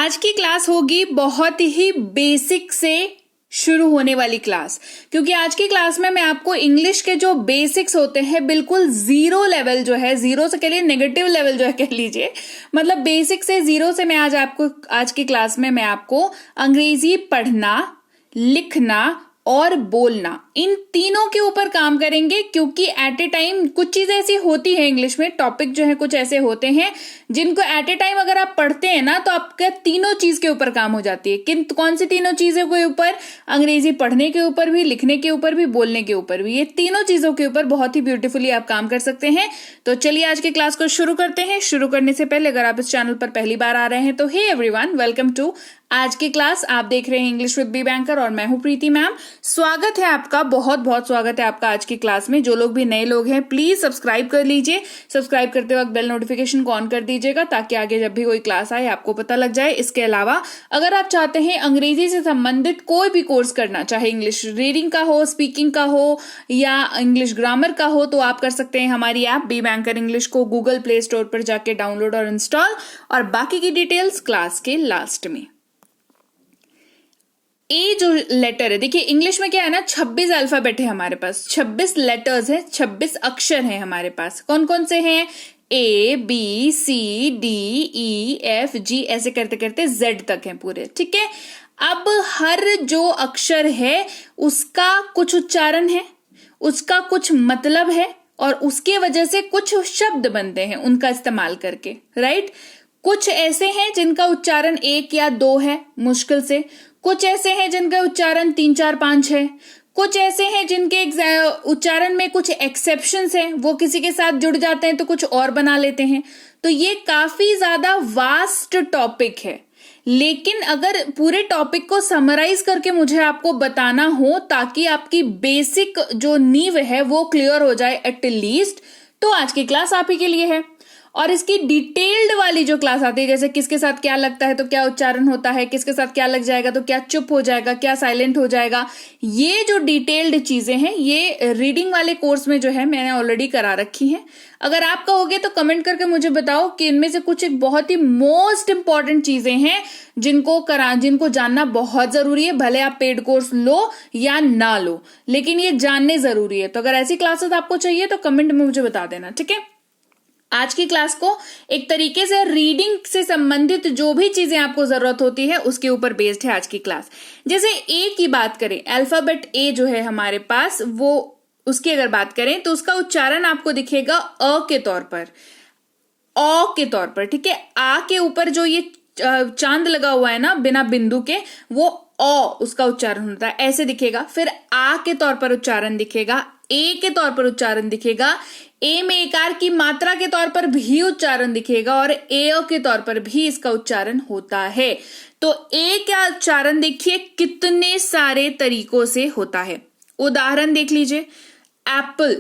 आज की क्लास होगी बहुत ही बेसिक से शुरू होने वाली क्लास, क्योंकि आज की क्लास में मैं आपको इंग्लिश के जो बेसिक्स होते हैं बिल्कुल जीरो लेवल जो है, जीरो से के लिए नेगेटिव लेवल जो है कह लीजिए, मतलब बेसिक से जीरो से मैं आज की क्लास में मैं आपको अंग्रेजी पढ़ना, लिखना और बोलना, इन तीनों के ऊपर काम करेंगे। क्योंकि एट ए टाइम कुछ चीजें ऐसी होती है इंग्लिश में, टॉपिक जो है कुछ ऐसे होते हैं जिनको एट ए टाइम अगर आप पढ़ते हैं ना तो आपका तीनों चीज के ऊपर काम हो जाती है। किन कौन सी तीनों चीजों के ऊपर? अंग्रेजी पढ़ने के ऊपर भी, लिखने के ऊपर भी, बोलने के ऊपर भी। ये तीनों चीजों के ऊपर बहुत ही ब्यूटीफुली आप काम कर सकते हैं। तो चलिए आज की क्लास को शुरू करते हैं। शुरू करने से पहले अगर आप इस चैनल पर पहली बार आ रहे हैं तो हे एवरीवन, वेलकम टू आज की क्लास। आप देख रहे हैं इंग्लिश विद बी बैंकर और मैं हूं प्रीति मैम। स्वागत है आपका, बहुत बहुत स्वागत है आपका आज की क्लास में। जो लोग भी नए लोग हैं प्लीज सब्सक्राइब कर लीजिए। सब्सक्राइब करते वक्त बेल नोटिफिकेशन को ऑन कर दीजिएगा ताकि आगे जब भी कोई क्लास आए आपको पता लग जाए। इसके अलावा अगर आप चाहते हैं अंग्रेजी से संबंधित कोई भी कोर्स करना, चाहे इंग्लिश रीडिंग का हो, स्पीकिंग का हो या इंग्लिश ग्रामर का हो, तो आप कर सकते हैं हमारी ऐप बी बैंकर इंग्लिश को गूगल प्ले स्टोर पर जाके डाउनलोड और इंस्टॉल, और बाकी की डिटेल्स क्लास के लास्ट में। ए जो लेटर है, देखिए इंग्लिश में क्या है ना, 26 अल्फाबेट है हमारे पास, 26 लेटर्स है, 26 अक्षर है हमारे पास। कौन कौन से हैं? A B C D E F G, ऐसे करते करते जेड तक है पूरे, ठीक है। अब हर जो अक्षर है उसका कुछ उच्चारण है, उसका कुछ मतलब है, और उसके वजह से कुछ शब्द बनते हैं उनका इस्तेमाल करके, राइट। कुछ ऐसे हैं जिनका उच्चारण 1 या 2 है मुश्किल से, कुछ ऐसे हैं जिनका उच्चारण 3, 4, 5 है, कुछ ऐसे हैं जिनके उच्चारण में कुछ एक्सेप्शंस हैं, वो किसी के साथ जुड़ जाते हैं तो कुछ और बना लेते हैं। तो ये काफी ज्यादा वास्ट टॉपिक है, लेकिन अगर पूरे टॉपिक को समराइज करके मुझे आपको बताना हो ताकि आपकी बेसिक जो नींव है वो क्लियर हो जाए एट लीस्ट, तो आज की क्लास आप ही के लिए है। और इसकी डिटेल्ड वाली जो क्लास आती है, जैसे किसके साथ क्या लगता है तो क्या उच्चारण होता है, किसके साथ क्या लग जाएगा तो क्या चुप हो जाएगा, क्या साइलेंट हो जाएगा, ये जो डिटेल्ड चीजें हैं ये रीडिंग वाले कोर्स में जो है मैंने ऑलरेडी करा रखी है। अगर आप कहोगे तो कमेंट करके मुझे बताओ कि इनमें से कुछ एक बहुत ही मोस्ट इंपॉर्टेंट चीजें हैं जिनको जानना बहुत जरूरी है, भले आप पेड कोर्स लो या ना लो, लेकिन ये जानने जरूरी है। तो अगर ऐसी क्लासेस आपको चाहिए तो कमेंट में मुझे बता देना, ठीक है। आज की क्लास को एक तरीके से रीडिंग से संबंधित जो भी चीजें आपको जरूरत होती है उसके ऊपर बेस्ड है आज की क्लास। जैसे ए की बात करें, अल्फाबेट ए जो है हमारे पास, वो उसकी अगर बात करें तो उसका उच्चारण आपको दिखेगा अ के तौर पर, औ के तौर पर, ठीक है। आ के ऊपर जो ये चांद लगा हुआ है ना बिना बिंदु के, वो औ उसका उच्चारण होता है, ऐसे दिखेगा। फिर आ के तौर पर उच्चारण दिखेगा, ए के तौर पर उच्चारण दिखेगा, ए में एकार की मात्रा के तौर पर भी उच्चारण दिखेगा, और ए के तौर पर भी इसका उच्चारण होता है। तो ए का उच्चारण देखिए कितने सारे तरीकों से होता है। उदाहरण देख लीजिए, एप्पल,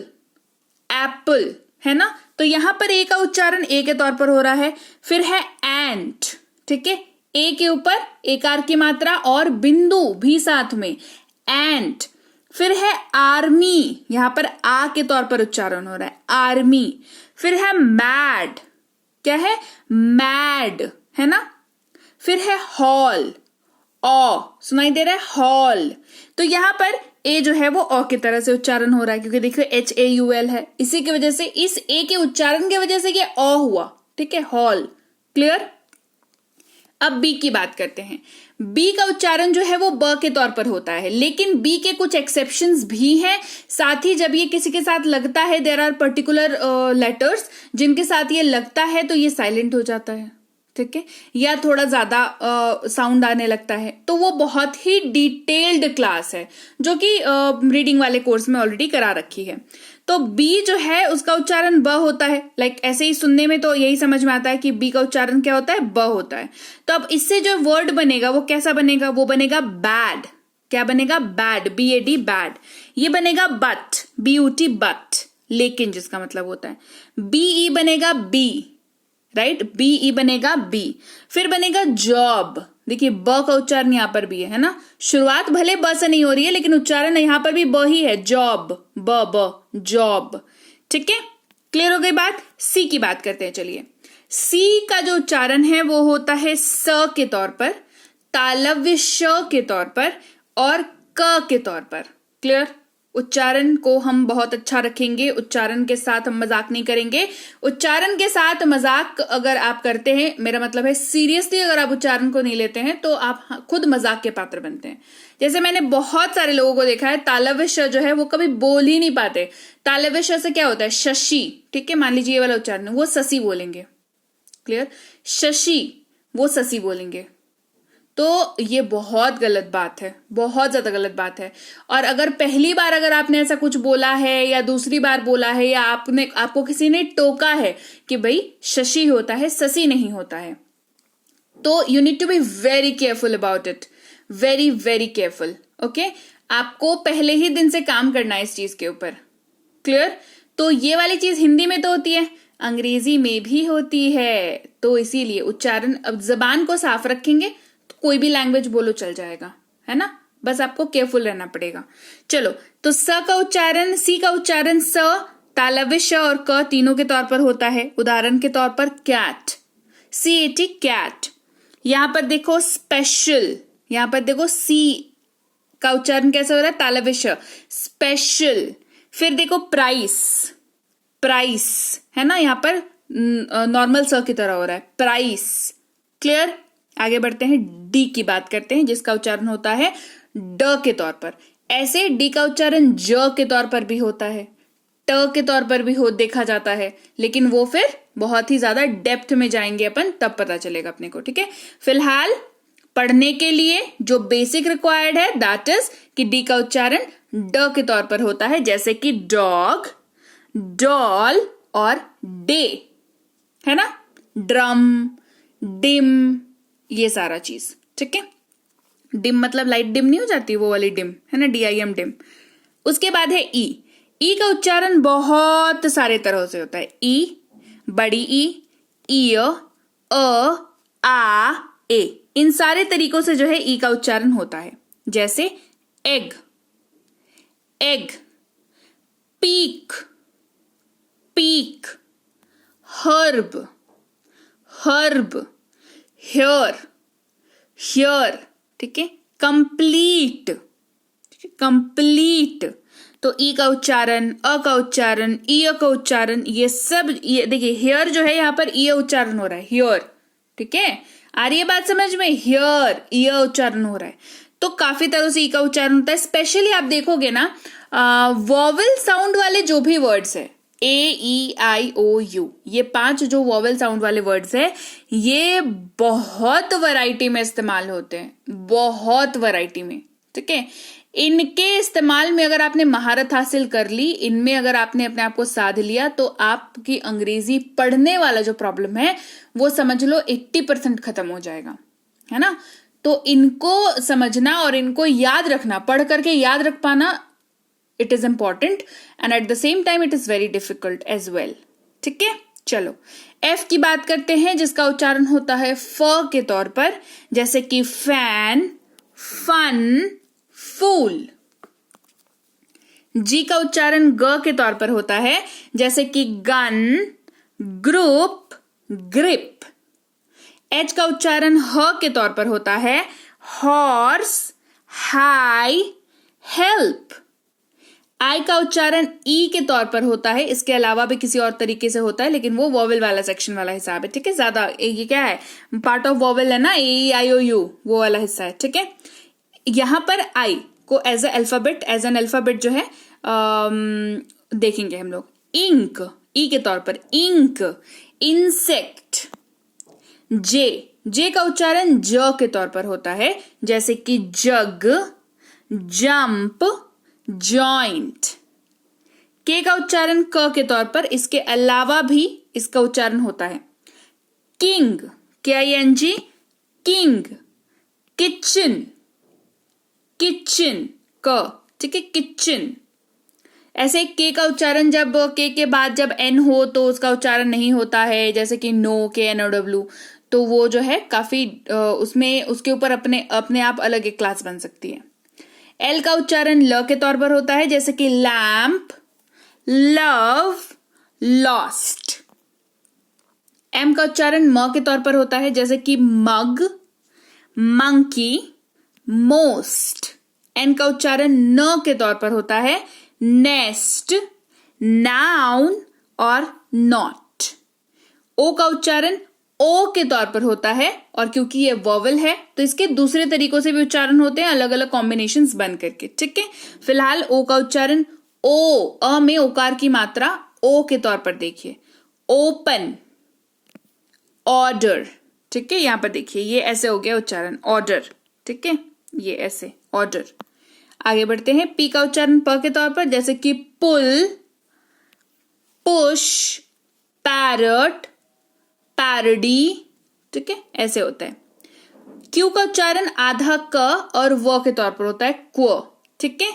एप्पल है ना, तो यहां पर ए का उच्चारण ए के तौर पर हो रहा है। फिर है एंट, ठीक है, ए के ऊपर एकार की मात्रा और बिंदु भी साथ में, एंट। फिर है आर्मी, यहां पर आ के तौर पर उच्चारण हो रहा है, आर्मी। फिर है मैड, क्या है? मैड, है ना। फिर है हॉल, ओ सुनाई दे रहा है, हॉल। तो यहां पर ए जो है वो ओ की तरह से उच्चारण हो रहा है, क्योंकि देखिए HAUL है, इसी की वजह से, इस ए के उच्चारण की वजह से ये ओ हुआ, ठीक है, हॉल। क्लियर। अब बी की बात करते हैं। बी का उच्चारण जो है वो ब के तौर पर होता है, लेकिन बी के कुछ एक्सेप्शंस भी हैं। साथ ही जब ये किसी के साथ लगता है, देयर आर पर्टिकुलर लेटर्स जिनके साथ ये लगता है तो ये साइलेंट हो जाता है, ठीक है, या थोड़ा ज्यादा साउंड आने लगता है। तो वो बहुत ही डिटेल्ड क्लास है जो कि रीडिंग वाले कोर्स में ऑलरेडी करा रखी है। तो बी जो है उसका उच्चारण ब होता है, लाइक ऐसे ही सुनने में तो यही समझ में आता है कि बी का उच्चारण क्या होता है, ब होता है। तो अब इससे जो वर्ड बनेगा वो कैसा बनेगा? वो बनेगा बैड। क्या बनेगा? Bad, BAD, bad. ये बनेगा बट, BUT, बट, लेकिन जिसका मतलब होता है। BE बनेगा बी, राइट, BE बनेगा बी। फिर बनेगा जॉब, देखिए ब का उच्चारण यहां पर भी है ना, शुरुआत भले ब से नहीं हो रही है लेकिन उच्चारण यहां पर भी ब ही है, जॉब, ब जॉब, ठीक है। क्लियर हो गई बात। सी की बात करते हैं, चलिए। सी का जो उच्चारण है वो होता है स के तौर पर, तालव्य श के तौर पर और क के तौर पर। क्लियर? उच्चारण को हम बहुत अच्छा रखेंगे, उच्चारण के साथ हम मजाक नहीं करेंगे। उच्चारण के साथ मजाक अगर आप करते हैं, मेरा मतलब है सीरियसली अगर आप उच्चारण को नहीं लेते हैं तो आप खुद मजाक के पात्र बनते हैं। जैसे मैंने बहुत सारे लोगों को देखा है, तालव्य श जो है वो कभी बोल ही नहीं पाते। तालव्य श से क्या होता है? शशि। ठीक है, मान लीजिए ये वाला उच्चारण, वो ससी बोलेंगे। क्लियर? शशि, वो ससी बोलेंगे। तो ये बहुत गलत बात है, बहुत ज्यादा गलत बात है। और अगर पहली बार अगर आपने ऐसा कुछ बोला है या दूसरी बार बोला है या आपको किसी ने टोका है कि भाई शशि होता है, ससी नहीं होता है, तो you need to be very careful about it, very very careful. Okay, आपको पहले ही दिन से काम करना है इस चीज के ऊपर। क्लियर? तो ये वाली चीज हिंदी में तो होती है, अंग्रेजी में भी होती है, तो इसीलिए उच्चारण, अब जबान को साफ रखेंगे तो कोई भी लैंग्वेज बोलो चल जाएगा, है ना? बस आपको केयरफुल रहना पड़ेगा। चलो, तो स का उच्चारण, सी का उच्चारण स, तालव्य श और क तीनों के तौर पर होता है। उदाहरण के तौर पर कैट, CAT, कैट। यहां पर देखो स्पेशल, यहां पर देखो सी का उच्चारण कैसे हो रहा है? तालव्य श, स्पेशल। फिर देखो प्राइस, प्राइस है ना, यहां पर नॉर्मल स की तरह हो रहा है, प्राइस। क्लियर? आगे बढ़ते हैं, डी की बात करते हैं जिसका उच्चारण होता है ड के तौर पर। ऐसे डी का उच्चारण ज के तौर पर भी होता है, ट के तौर पर भी देखा जाता है, लेकिन वो फिर बहुत ही ज्यादा डेप्थ में जाएंगे अपन तब पता चलेगा अपने को। ठीक है, फिलहाल पढ़ने के लिए जो बेसिक रिक्वायर्ड है दैट इज कि डी का उच्चारण ड के तौर पर होता है, जैसे कि डॉग, डॉल और डे, है ना? ड्रम, डिम, ये सारा चीज। ठीक है, डिम मतलब लाइट डिम नहीं हो जाती, वो वाली डिम, है ना, DIM, डिम। उसके बाद है ई का उच्चारण बहुत सारे तरह से होता है। ई, बड़ी ई, आ, ए, इन सारे तरीकों से जो है ई का उच्चारण होता है। जैसे egg, egg, peak, peak, herb, herb, hair, hair. ठीक है, कंप्लीट, कंप्लीट। तो ई का उच्चारण, अ का उच्चारण, ई का उच्चारण, ये सब, ये देखिए हेयर जो है यहां पर ई उच्चारण हो रहा है, हेयर। ठीक है, आ रही है बात समझ में? हेयर, ई उच्चारण हो रहा है। तो काफी तरह से ई का उच्चारण होता है। स्पेशली आप देखोगे ना, वॉवेल साउंड वाले जो भी वर्ड्स है, AEIOU, ये 5 जो वॉवेल साउंड वाले वर्ड्स है, ये बहुत वैरायटी में इस्तेमाल होते हैं, बहुत वैरायटी में। ठीक है, इनके इस्तेमाल में अगर आपने महारत हासिल कर ली, इनमें अगर आपने अपने आप को साध लिया, तो आपकी अंग्रेजी पढ़ने वाला जो प्रॉब्लम है वो समझ लो 80% खत्म हो जाएगा, है ना? तो इनको समझना और इनको याद रखना, पढ़ करके याद रख पाना, it is important and at the same time it is very difficult as well. ठीक है, चलो एफ की बात करते हैं जिसका उच्चारण होता है फ के तौर पर, जैसे कि फैन, फन, फूल। जी का उच्चारण ग के तौर पर होता है, जैसे कि गन, ग्रुप, ग्रिप। एच का उच्चारण ह के तौर पर होता है, हॉर्स, हाई, हेल्प। आई का उच्चारण ई के तौर पर होता है, इसके अलावा भी किसी और तरीके से होता है, लेकिन वो वॉवेल वाला सेक्शन वाला हिसाब है। ठीक है, ज्यादा ये क्या है, पार्ट ऑफ वॉवेल है ना, AEIOU, वो वाला हिस्सा है। ठीक है, यहां पर आई को एज एन अल्फाबेट जो है देखेंगे हम लोग। इंक, ई के तौर पर इंक, इंसेक्ट। जे का उच्चारण ज के तौर पर होता है, जैसे कि जग, जंप, जॉइंट। के का उच्चारण क के तौर पर, इसके अलावा भी इसका उच्चारण होता है। King, KING, king. Kitchen, kitchen, क। ठीक है, किचन। ऐसे के का उच्चारण जब के बाद जब एन हो तो उसका उच्चारण नहीं होता है, जैसे कि नो, KNOW, तो वो जो है काफी उसमें उसके ऊपर अपने आप अलग एक क्लास बन सकती है। एल का उच्चारण ल के तौर पर होता है, जैसे कि लैम्प, लव, लॉस्ट। एम का उच्चारण म के तौर पर होता है, जैसे कि मग, मंकी, मोस्ट। एन का उच्चारण न के तौर पर होता है, नेस्ट, नाउन और नॉट। ओ का उच्चारण ओ के तौर पर होता है, और क्योंकि ये वोवेल है तो इसके दूसरे तरीकों से भी उच्चारण होते हैं, अलग अलग कॉम्बिनेशंस बन करके। ठीक है, फिलहाल ओ का उच्चारण ओ, अ में ओकार की मात्रा ओ के तौर पर देखिए, ओपन, ऑर्डर। ठीक है, यहां पर देखिए ये ऐसे हो गया उच्चारण, ऑर्डर। ठीक है, ये ऐसे ऑर्डर। आगे बढ़ते हैं, पी का उच्चारण प के तौर पर, जैसे कि पुल, पुश, पैरट, पैरडी। ठीक है, ऐसे होता है। क्यू का उच्चारण आधा क और व के तौर पर होता है, क्व। ठीक है,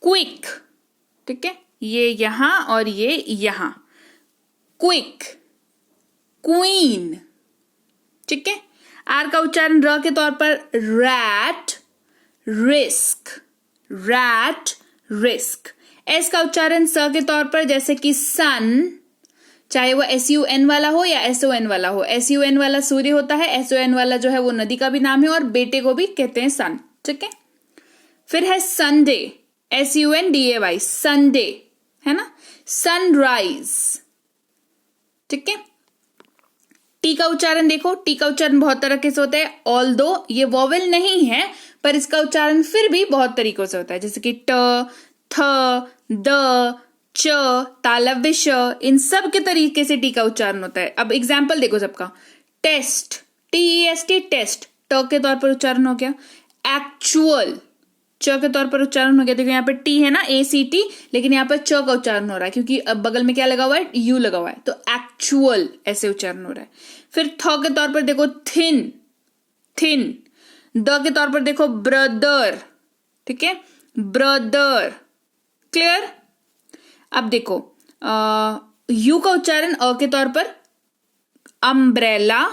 क्विक। ठीक है, ये यहां और ये यहां, क्विक, क्वीन। ठीक है, आर का उच्चारण र के तौर पर, rat, risk, rat, risk. S का उच्चारण स के तौर पर, जैसे कि सन, चाहे वो SUN वाला हो या SON वाला हो। SUN वाला सूर्य होता है, SON वाला जो है वो नदी का भी नाम है, और बेटे को भी कहते हैं सन। ठीक है, फिर है संडे, SUNDAY, संडे, है ना। सनराइज। ठीक है, टी का उच्चारण देखो, टी का उच्चारण बहुत तरह के से होता है, ऑल्दो ये वोवेल नहीं है पर इसका उच्चारण फिर भी बहुत तरीकों से होता है, जैसे कि ट, थ, द, च, तालव्य श, इन सब के तरीके से टी का उच्चारण होता है। अब एग्जाम्पल देखो सबका, टेस्ट, TEST, टेस्ट, ट के तौर पर उच्चारण हो गया। एक्चुअल, च के तौर पर उच्चारण हो गया। देखो यहाँ पर टी है ना, ACT, लेकिन यहाँ पर च का उच्चारण हो रहा है क्योंकि अब बगल में क्या लगा हुआ है, यू लगा हुआ है, तो एक्चुअल ऐसे उच्चारण हो रहा है। फिर थ के तौर पर देखो, थिन, थिन। द के तौर पर देखो, ब्रदर। ठीक है, ब्रदर। क्लियर। अब देखो यू का उच्चारण अ के तौर पर, अम्ब्रेला,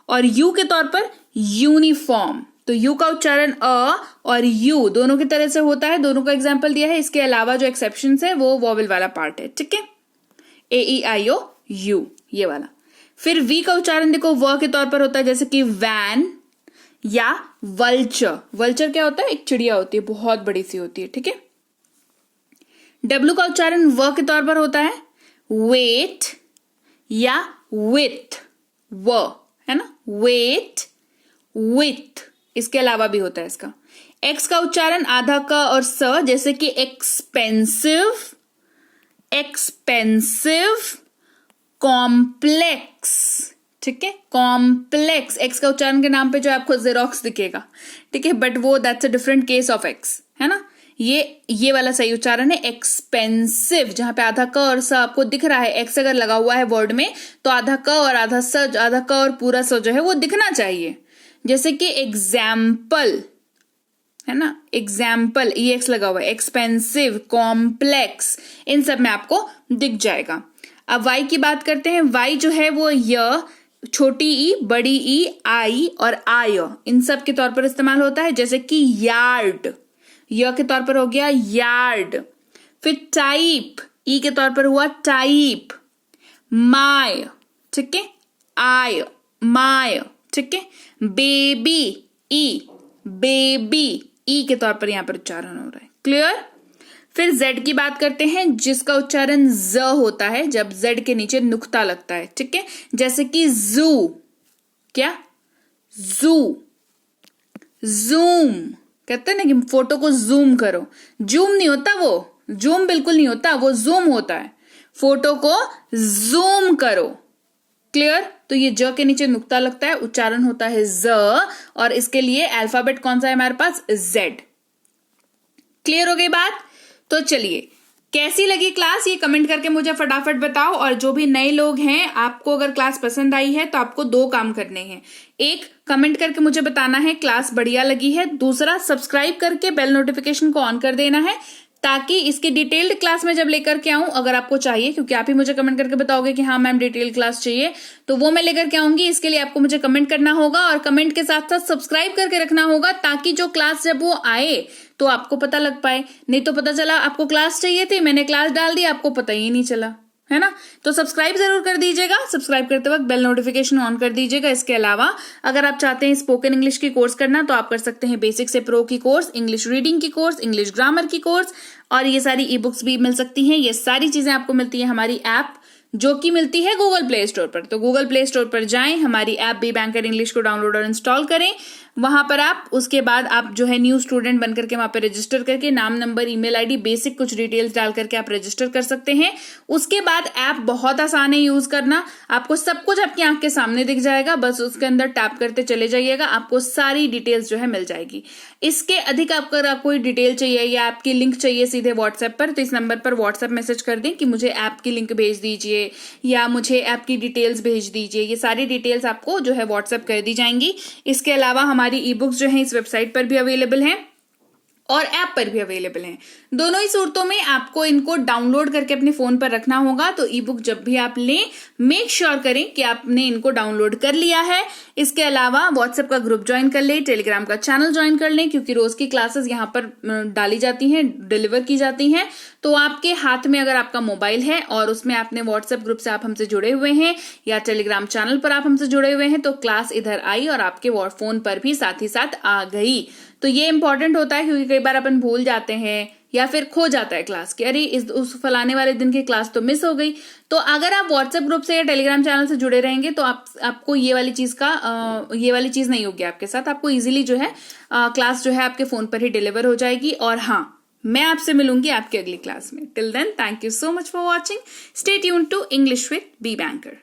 और यू के तौर पर यूनिफॉर्म। तो यू का उच्चारण अ और यू दोनों की तरह से होता है, दोनों का एग्जाम्पल दिया है। इसके अलावा जो एक्सेप्शन है वो वोवेल वाला पार्ट है। ठीक है, AEIO U ये वाला। फिर वी का उच्चारण देखो, व के तौर पर होता है, जैसे कि वैन या वल्चर। वल्चर क्या होता है, एक चिड़िया होती है, बहुत बड़ी सी होती है। ठीक है, डब्ल्यू का उच्चारण व के तौर पर होता है, वेट या विथ, व, है ना, वेट, विथ। इसके अलावा भी होता है इसका। एक्स का उच्चारण आधा क और स, जैसे कि एक्सपेंसिव, एक्सपेंसिव, कॉम्प्लेक्स। ठीक है, कॉम्प्लेक्स। एक्स का उच्चारण के नाम पे जो आपको जेरोक्स दिखेगा, ठीक है, बट वो that's a different case of x, है ना। ये वाला सही उच्चारण है, एक्सपेंसिव, जहां पे आधा क और स आपको दिख रहा है। एक्स अगर लगा हुआ है वर्ड में तो आधा क और आधा स, आधा क और पूरा स जो है वो दिखना चाहिए। जैसे कि एग्जाम्पल, है ना, एग्जाम्पल, EX लगा हुआ है, एक्सपेंसिव, कॉम्प्लेक्स, इन सब में आपको दिख जाएगा। अब वाई की बात करते हैं। वाई जो है वो य, छोटी ई, बड़ी ई, आई और आय, इन सब के तौर पर इस्तेमाल होता है, जैसे कि यार्ड, य के तौर पर हो गया यार्ड। फिर टाइप, ई के तौर पर हुआ टाइप, माय, ठीक है, आय, माय, ठीक है। बेबी, ई, बेबी, ई के तौर पर यहां पर उच्चारण हो रहा है। क्लियर। फिर जेड की बात करते हैं, जिसका उच्चारण ज होता है जब जेड के नीचे नुक्ता लगता है। ठीक है, जैसे कि जू, क्या, जू, जूम, कहते हैं ना कि फोटो को जूम करो, जूम नहीं होता वो, जूम बिल्कुल नहीं होता, वो जूम होता है, फोटो को जूम करो। क्लियर। तो ये ज के नीचे नुक्ता लगता है, उच्चारण होता है ज, और इसके लिए अल्फाबेट कौन सा है हमारे पास, जेड। क्लियर हो गई बात। तो चलिए, कैसी लगी क्लास ये कमेंट करके मुझे फटाफट बताओ। और जो भी नए लोग हैं, आपको अगर क्लास पसंद आई है तो आपको 2 काम करने हैं। एक, कमेंट करके मुझे बताना है क्लास बढ़िया लगी है। दूसरा, सब्सक्राइब करके बेल नोटिफिकेशन को ऑन कर देना है, ताकि इसकी डिटेल्ड क्लास में जब लेकर के आऊं, अगर आपको चाहिए, क्योंकि आप ही मुझे कमेंट करके बताओगे कि हाँ मैम डिटेल क्लास चाहिए, तो वो मैं लेकर के आऊंगी। इसके लिए आपको मुझे कमेंट करना होगा, और कमेंट के साथ साथ सब्सक्राइब करके रखना होगा, ताकि जो क्लास जब वो आए तो आपको पता लग पाए। नहीं तो पता चला आपको क्लास चाहिए थी, मैंने क्लास डाल दी, आपको पता ही नहीं चला, है ना। तो सब्सक्राइब जरूर कर दीजिएगा, सब्सक्राइब करते वक्त बेल नोटिफिकेशन ऑन कर दीजिएगा। इसके अलावा अगर आप चाहते हैं स्पोकन इंग्लिश की कोर्स करना तो आप कर सकते हैं बेसिक से प्रो की कोर्स, इंग्लिश रीडिंग की कोर्स, इंग्लिश ग्रामर की कोर्स, और ये सारी ई बुक्स भी मिल सकती हैं। ये सारी चीजें आपको मिलती है हमारी ऐप, जो कि मिलती है गूगल प्ले स्टोर पर। तो गूगल प्ले स्टोर पर जाएं, हमारी ऐप बी बैंकर इंग्लिश को डाउनलोड और इंस्टॉल करें। वहां पर आप उसके बाद आप जो है न्यू स्टूडेंट बन करके वहां पर रजिस्टर करके नाम, नंबर, ईमेल आईडी, बेसिक कुछ डिटेल्स डाल करके आप रजिस्टर कर सकते हैं। उसके बाद ऐप बहुत आसान है यूज करना, आपको सब कुछ आपकी आंख के सामने दिख जाएगा, बस उसके अंदर टैप करते चले जाइएगा, आपको सारी डिटेल्स जो है मिल जाएगी। इसके अधिक आपको कोई डिटेल चाहिए या आपकी लिंक चाहिए सीधे व्हाट्सएप पर, तो इस नंबर पर व्हाट्सएप मैसेज कर दें कि मुझे ऐप की लिंक भेज दीजिए या मुझे ऐप की डिटेल्स भेज दीजिए। ये सारी डिटेल्स आपको जो है व्हाट्सएप कर दी जाएंगी। इसके अलावा हमारी ई बुक्स जो है इस वेबसाइट पर भी अवेलेबल हैं और ऐप पर भी अवेलेबल हैं। दोनों ही सूरतों में आपको इनको डाउनलोड करके अपने फोन पर रखना होगा। तो ई बुक जब भी आप लें, मेक श्योर करें कि आपने इनको डाउनलोड कर लिया है। इसके अलावा व्हाट्सएप का ग्रुप ज्वाइन कर लें, टेलीग्राम का चैनल ज्वाइन कर लें, क्योंकि रोज की क्लासेस यहाँ पर डाली जाती हैं, डिलीवर की जाती हैं। तो आपके हाथ में अगर आपका मोबाइल है और उसमें आपने व्हाट्सएप ग्रुप से आप हमसे जुड़े हुए हैं या टेलीग्राम चैनल पर आप हमसे जुड़े हुए हैं, तो क्लास इधर आई और आपके फोन पर भी साथ ही साथ आ गई। तो ये इंपॉर्टेंट होता है, क्योंकि कई बार अपन भूल जाते हैं या फिर खो जाता है क्लास कि अरे उस फलाने वाले दिन की क्लास तो मिस हो गई। तो अगर आप व्हाट्सएप ग्रुप से या टेलीग्राम चैनल से जुड़े रहेंगे तो आपको ये वाली चीज नहीं होगी आपके साथ। आपको इजीली जो है क्लास जो है आपके फोन पर ही डिलीवर हो जाएगी। और हाँ, मैं आपसे मिलूंगी आपकी अगली क्लास में। Till then, thank you so much for watching. Stay tuned to English with B banker.